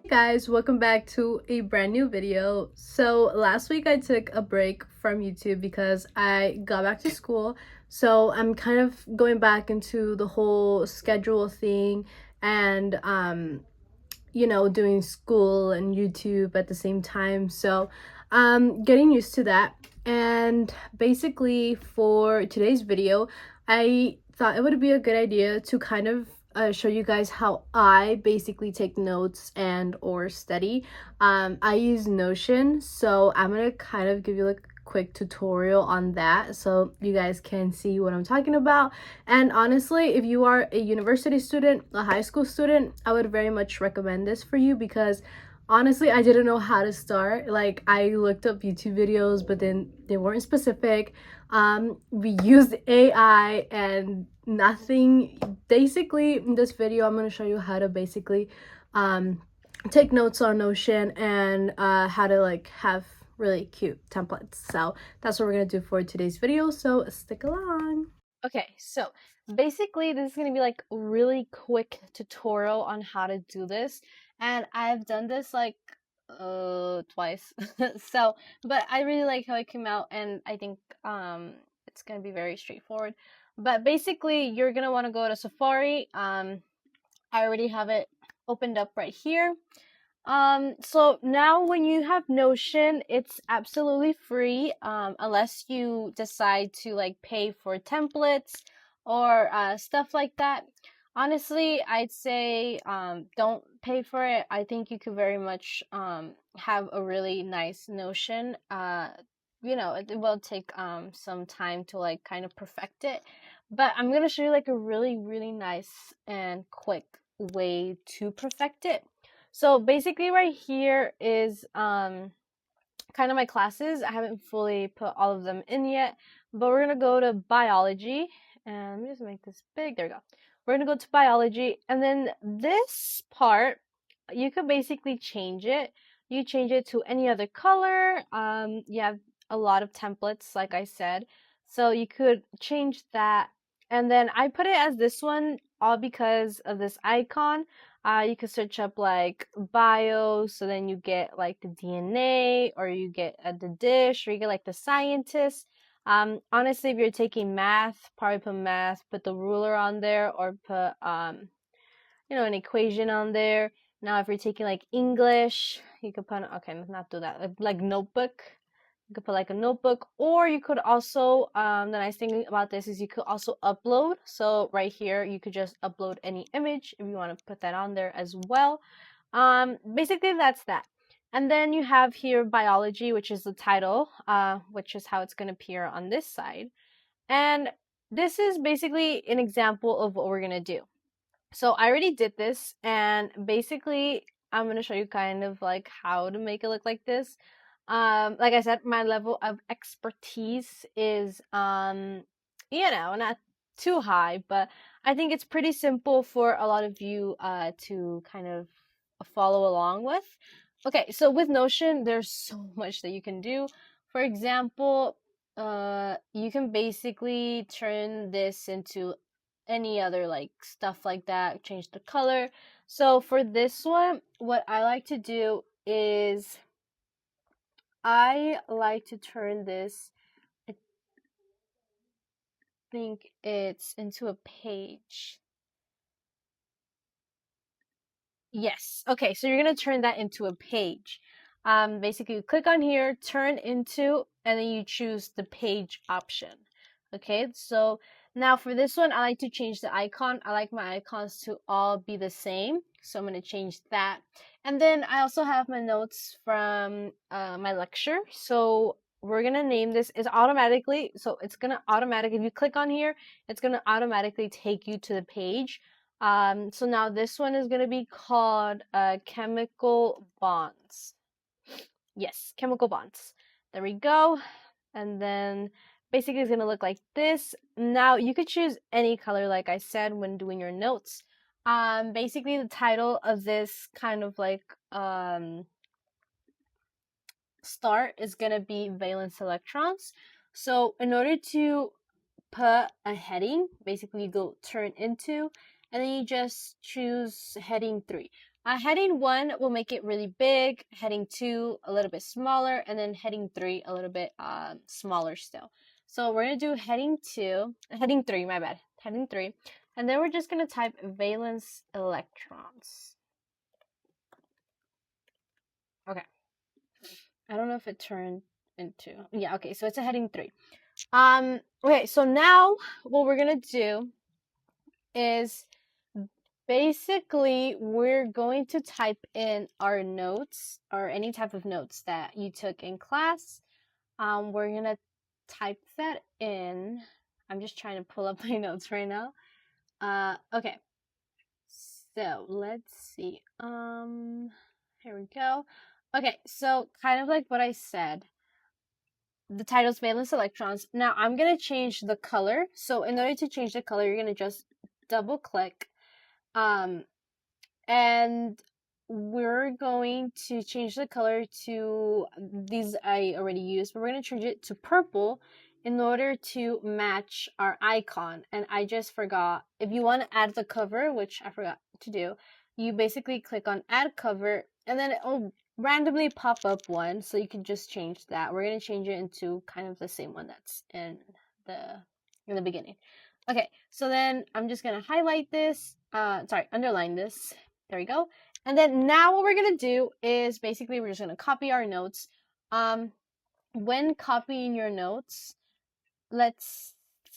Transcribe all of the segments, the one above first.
Guys, welcome back to a brand new video. So last week I took a break from YouTube because I got back to school, so I'm kind of going back into the whole schedule thing and doing school and YouTube at the same time. So getting used to that. And basically for today's video, I thought it would be a good idea to kind of show you guys how I basically take notes and or study. I use Notion, so I'm gonna kind of give you like a quick tutorial on that so you guys can see what I'm talking about. And honestly, if you are a university student, a high school student, I would very much recommend this for you because honestly, I didn't know how to start. Like, I looked up YouTube videos, but then they weren't specific. We used AI and nothing. Basically, in this video, I'm going to show you how to basically take notes on Notion and how to like have really cute templates. So that's what we're going to do for today's video. So stick along. Okay, so basically this is going to be like a really quick tutorial on how to do this, and I've done this like twice. So but I really like how it came out, and I think it's going to be very straightforward. But basically you're going to want to go to Safari. I already have it opened up right here. So now when you have Notion, it's absolutely free, unless you decide to like pay for templates or stuff like that. Honestly, I'd say don't pay for it. I think you could very much have a really nice Notion. It will take some time to like kind of perfect it, but I'm gonna show you like a really, really nice and quick way to perfect it. So basically right here is kind of my classes. I haven't fully put all of them in yet, but we're going to go to biology, and let me just make this big. There we go. We're going to go to biology, and then this part, you could basically change it. You change it to any other color. You have a lot of templates, like I said, so you could change that. And then I put it as this one all because of this icon. You could search up like bio, so then you get like the DNA, or you get the dish, or you get like the scientist. Honestly, if you're taking math, probably put math, put the ruler on there, or put an equation on there. Now, if you're taking like English, you could put, okay, not do that, like notebook. You could put like a notebook, or you could also, the nice thing about this is you could also upload. So right here, you could just upload any image if you want to put that on there as well. Basically that's that. And then you have here biology, which is the title, which is how it's going to appear on this side. And this is basically an example of what we're going to do. So I already did this, and basically I'm going to show you kind of like how to make it look like this. Like I said, my level of expertise is not too high, but I think it's pretty simple for a lot of you to kind of follow along with. Okay, so with Notion, there's so much that you can do. For example, you can basically turn this into any other like stuff like that, change the color. So for this one, what I like to do is I like to turn this, I think it's into a page. Yes. Okay, so you're going to turn that into a page. Basically, you click on here, turn into, and then you choose the page option. Okay, so now for this one, I like to change the icon. I like my icons to all be the same. So I'm going to change that. And then I also have my notes from my lecture. So we're going to name this, is automatically, so it's going to automatically, if you click on here, it's going to automatically take you to the page. So now this one is going to be called chemical bonds. Yes, chemical bonds. There we go. And then basically it's going to look like this. Now you could choose any color, like I said, when doing your notes. Basically the title of this kind of like start is going to be valence electrons. So in order to put a heading, basically you go turn into, and then you just choose heading 3. Heading 1 will make it really big, heading 2 a little bit smaller, and then heading 3 a little bit smaller still. So we're going to do heading 3, my bad, heading 3, and then we're just going to type valence electrons. Okay. I don't know if it turned into, yeah, okay, so it's a heading 3. Okay, so now what we're going to do is basically we're going to type in our notes or any type of notes that you took in class. We're going to type that in. I'm just trying to pull up my notes right now. Okay. So let's see. Here we go. Okay, so kind of like what I said, the title is valence electrons. Now I'm going to change the color. So in order to change the color, you're going to just double click. And we're going to change the color to, these I already used, but we're going to change it to purple in order to match our icon. And I just forgot, if you want to add the cover, which I forgot to do, you basically click on add cover and then it'll randomly pop up one, so you can just change that. We're going to change it into kind of the same one that's in the beginning. Okay, so then I'm just going to highlight this, underline this. There we go. And then now what we're going to do is basically we're just going to copy our notes. When copying your notes, let's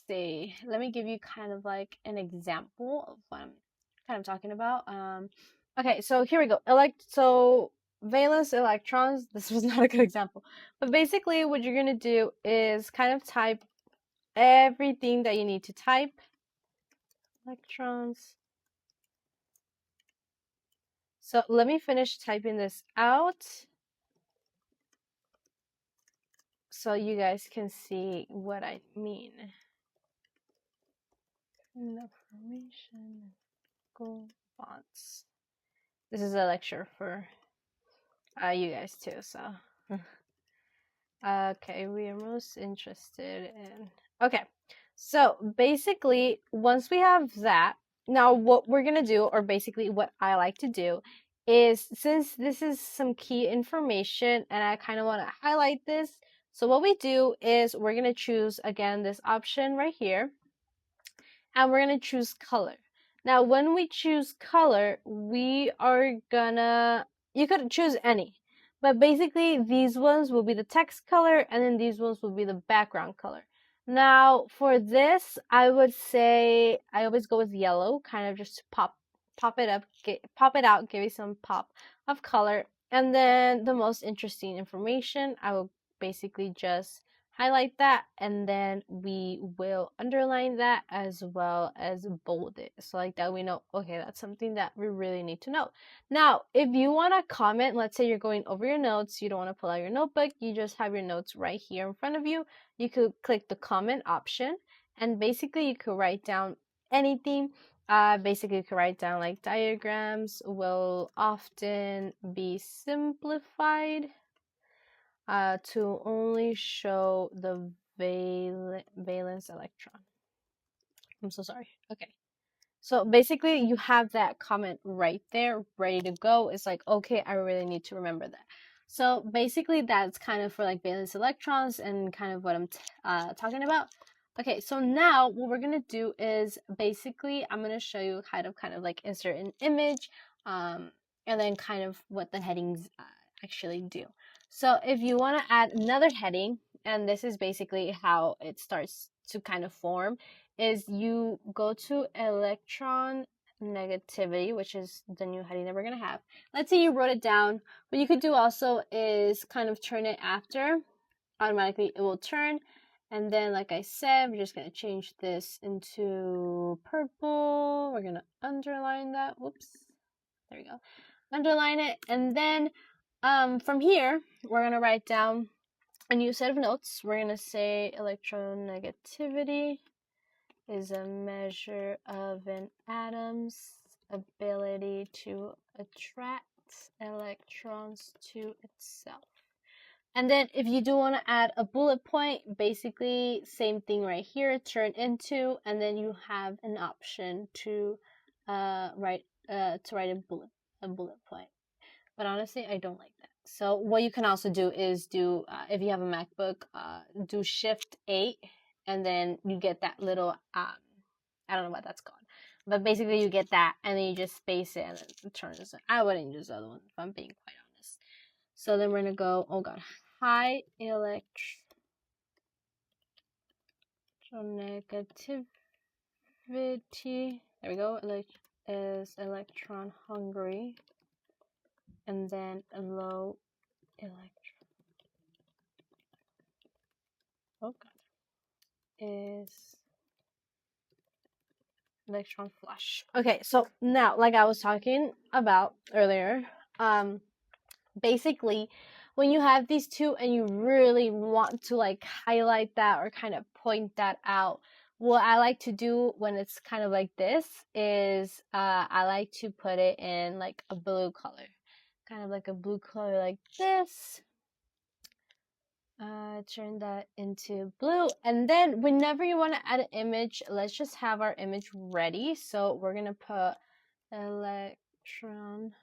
see, let me give you kind of like an example of what I'm kind of talking about. Okay, so here we go. So valence electrons, this was not a good example, but basically what you're going to do is kind of type everything that you need to type. Electrons. So let me finish typing this out so you guys can see what I mean. The formation of gold bonds. This is a lecture for you guys too, so. Okay, we are most interested in. Okay, so basically, once we have that, now what we're gonna do, or basically what I like to do, is since this is some key information and I kind of want to highlight this, so what we do is we're gonna choose again this option right here, and we're gonna choose color. Now, when we choose color, we are gonna, you could choose any. But basically, these ones will be the text color, and then these ones will be the background color. Now, for this, I would say I always go with yellow, kind of just to pop it up, pop it out, give you some pop of color. And then the most interesting information, I will basically just highlight that, and then we will underline that as well as bold it, so like that we know, okay, that's something that we really need to know. Now, if you want to comment, let's say you're going over your notes, you don't want to pull out your notebook, you just have your notes right here in front of you, you could click the comment option, and basically you could write down anything. Basically you could write down like diagrams will often be simplified to only show the valence electron. I'm so sorry. Okay. So basically you have that comment right there, ready to go. It's like, okay, I really need to remember that. So basically that's kind of for like valence electrons and kind of what I'm talking about. Okay, so now what we're going to do is basically I'm going to show you how to kind of like insert an image and then kind of what the headings actually do. So if you want to add another heading, and this is basically how it starts to kind of form, is you go to electron negativity, which is the new heading that we're going to have. Let's say you wrote it down. What you could do also is kind of turn it after. Automatically it will turn. And then, like I said, we're just going to change this into purple. We're going to underline that. Whoops. There we go. Underline it. And then from here, we're going to write down a new set of notes. We're going to say electronegativity is a measure of an atom's ability to attract electrons to itself. And then if you do want to add a bullet point, basically same thing right here, turn into, and then you have an option to write a a bullet point. But honestly, I don't like that. So what you can also do is do, if you have a MacBook, do Shift 8, and then you get that little, I don't know what that's called. But basically you get that, and then you just space it, and it turns. I wouldn't use the other one, if I'm being quite honest. So then we're going to go, oh god, high electronegativity. There we go. Is electron hungry. And then a low electron. Oh god. Is electron flush. Okay, so now, like I was talking about earlier, basically when you have these two and you really want to like highlight that or kind of point that out, what I like to do when it's kind of like this is I like to put it in like a blue color, kind of like a blue color like this. Turn that into blue, and then whenever you want to add an image, let's just have our image ready. So we're gonna put electron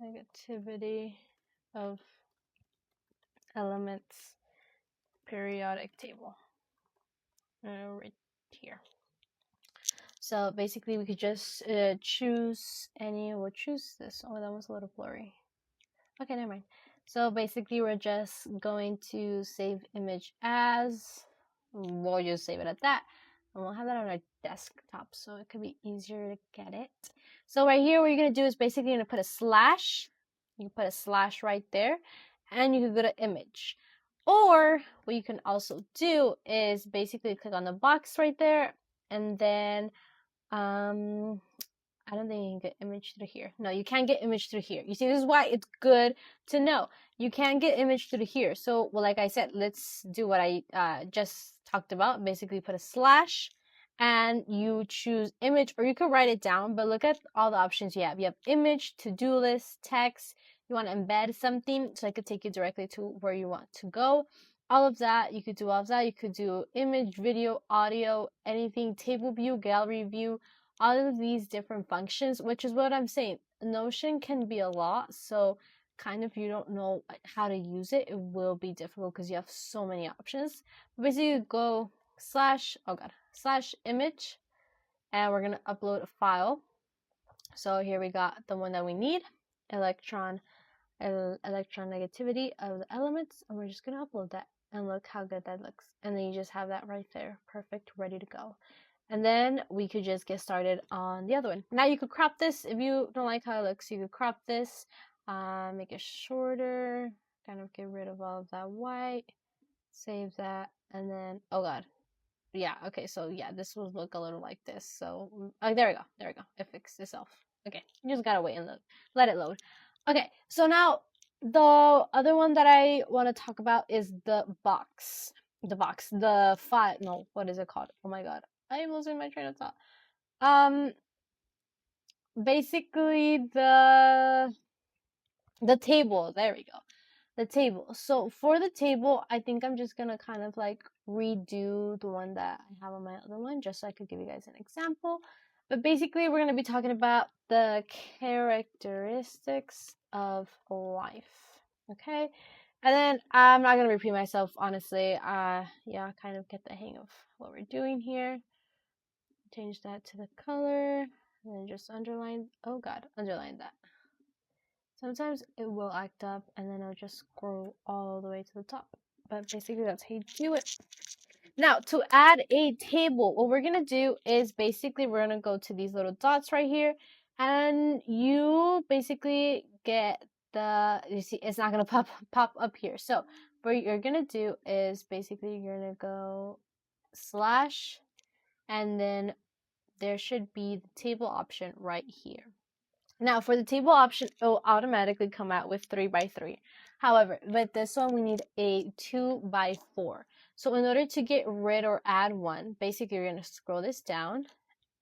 negativity of elements periodic table right here. So basically we could just choose any. We'll choose this. Oh, that was a little blurry. Okay, never mind. So basically we're just going to save image as. We'll just save it at that, and we'll have that on our desktop so it could be easier to get it. So right here what you're going to do is basically you're going to put a slash. You can put a slash right there, and you can go to image. Or what you can also do is basically click on the box right there, and then I don't think you can get image through here. No, you can't get image through here. You see, this is why it's good to know. You can't get image through here. So, well, like I said, let's do what I just talked about. Basically, put a slash and you choose image, or you could write it down, but look at all the options you have. You have image, to-do list, text. You want to embed something so it could take you directly to where you want to go. All of that, you could do all of that. You could do image, video, audio, anything, table view, gallery view, all of these different functions, which is what I'm saying. Notion can be a lot, so kind of you don't know how to use it, it will be difficult because you have so many options. But basically, you go slash image, and we're gonna upload a file. So here we got the one that we need, electron negativity of the elements, and we're just gonna upload that. And look how good that looks. And then you just have that right there, perfect, ready to go. And then we could just get started on the other one. Now you could crop this if you don't like how it looks. You could crop this, make it shorter, kind of get rid of all of that white, save that, and then, oh god. Yeah, okay, so yeah, this will look a little like this. So, there we go. It fixed itself. Okay, you just gotta wait and let it load. Okay, so now the other one that I want to talk about is the box. The file. No, what is it called? Oh my god, I'm losing my train of thought. Basically the table. There we go. The table. So for the table, I think I'm just gonna kind of like redo the one that I have on my other one, just so I could give you guys an example. But basically, we're gonna be talking about the characteristics of life. Okay, and then I'm not gonna repeat myself, honestly. Yeah, kind of get the hang of what we're doing here. Change that to the color, and then just underline. Oh god, underline that. Sometimes it will act up and then it'll just scroll all the way to the top. But basically that's how you do it. Now, to add a table, what we're going to do is basically we're going to go to these little dots right here. And you basically get you see, it's not going to pop up here. So what you're going to do is basically you're going to go slash, and then there should be the table option right here. Now, for the table option, it will automatically come out with 3x3. However, with this one, we need a 2x4. So in order to get rid or add one, basically you're going to scroll this down.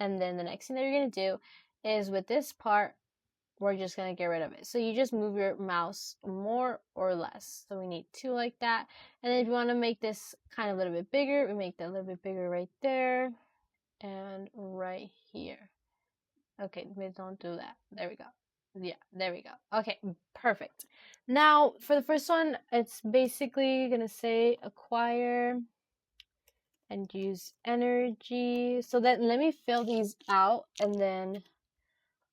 And then the next thing that you're going to do is with this part, we're just going to get rid of it. So you just move your mouse more or less. So we need 2 like that. And then if you want to make this kind of a little bit bigger, we make that a little bit bigger right there and right here. Okay, maybe don't do that. There we go. Yeah, there we go. Okay, perfect. Now, for the first one, it's basically gonna say acquire and use energy. So then let me fill these out and then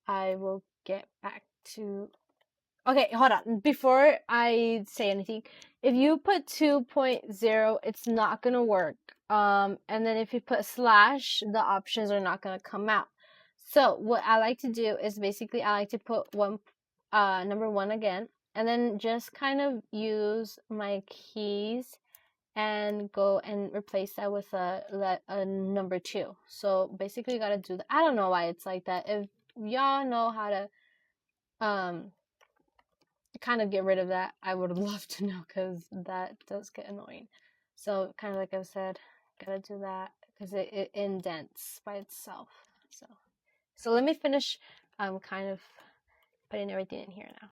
I will get back to. Okay, hold on. Before I say anything, if you put 2.0, it's not gonna work. And then if you put slash, the options are not gonna come out. So what I like to do is basically I like to put number one again, and then just kind of use my keys and go and replace that with a number two. So basically you gotta do that. I don't know why it's like that. If y'all know how to kind of get rid of that, I would love to know, because that does get annoying. So kind of like I said, gotta do that because it indents by itself. So let me finish kind of putting everything in here now.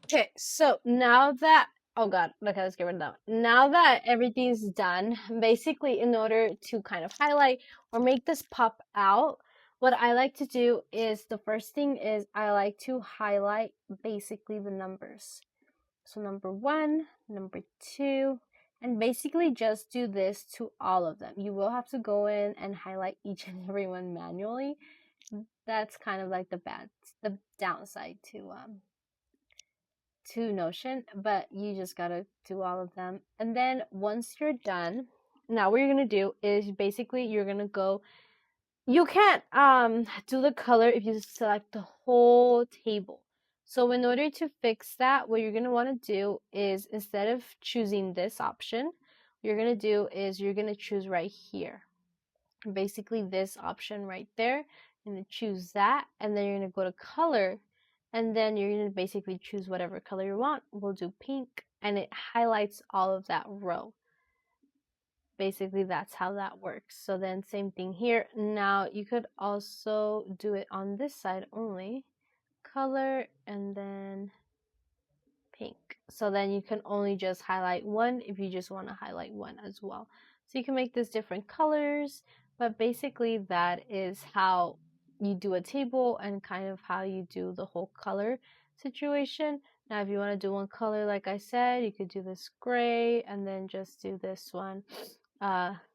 Okay, so now that, oh god, okay, let's get rid of that one. Now that everything's done, basically in order to kind of highlight or make this pop out, what I like to do is the first thing is I like to highlight basically the numbers. So number 1, number 2, and basically just do this to all of them. You will have to go in and highlight each and every one manually. That's kind of like the downside to Notion, but you just gotta do all of them. And then once you're done, now what you're gonna do is basically you're gonna go. You can't do the color if you select the whole table. So in order to fix that, what you're gonna want to do is instead of choosing this option, what you're gonna do is you're gonna choose right here. Basically this option right there. You're gonna choose that, and then you're gonna go to color, and then you're going to basically choose whatever color you want. We'll do pink, and it highlights all of that row. Basically, that's how that works. So then same thing here. Now you could also do it on this side only. Color, and then pink. So then you can only just highlight one if you just want to highlight one as well. So you can make this different colors, but basically that is how you do a table and kind of how you do the whole color situation. Now if you want to do one color, like I said, you could do this gray and then just do this one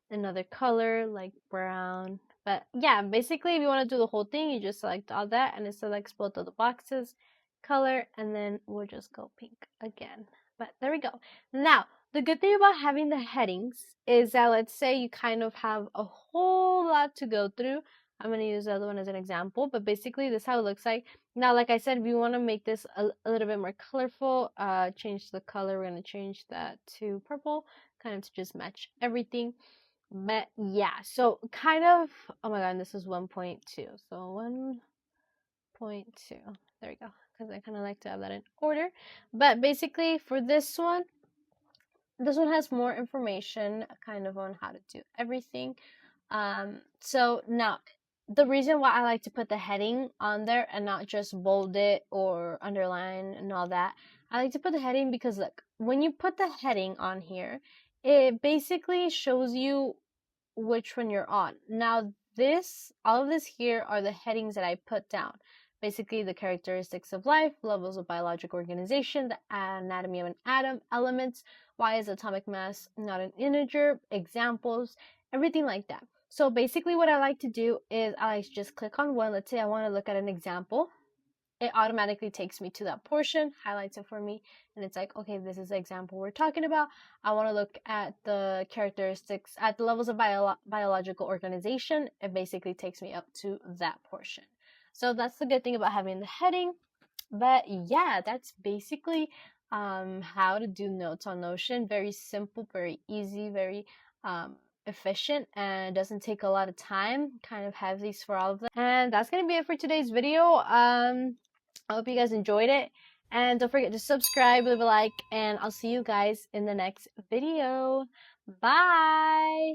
another color like brown. But yeah, basically if you want to do the whole thing, you just select all that and it selects both of the boxes, color, and then we'll just go pink again. But there we go. Now the good thing about having the headings is that let's say you kind of have a whole lot to go through. I'm going to use the other one as an example, but basically this is how it looks like. Now, like I said, if you want to make this a little bit more colorful, change the color. We're going to change that to purple, kind of to just match everything. But yeah, so kind of, oh my god, this is 1.2. So 1.2, there we go, because I kind of like to have that in order. But basically for this one has more information kind of on how to do everything. So now the reason why I like to put the heading on there and not just bold it or underline and all that, I like to put the heading because look, when you put the heading on here, it basically shows you which one you're on. Now all of this here are the headings that I put down. Basically the characteristics of life, levels of biological organization, the anatomy of an atom, elements, why is atomic mass not an integer, examples, everything like that. So basically what I like to do is I like to just click on one. Let's say I want to look at an example. It automatically takes me to that portion, highlights it for me, and it's like, okay, this is the example we're talking about. I want to look at the characteristics at the levels of biological organization. It basically takes me up to that portion. So that's the good thing about having the heading. But yeah, that's basically how to do notes on Notion. Very simple, very easy, very efficient, and doesn't take a lot of time. Kind of have these for all of them. And that's gonna be it for today's video. I hope you guys enjoyed it, and don't forget to subscribe, leave a like, and I'll see you guys in the next video. Bye.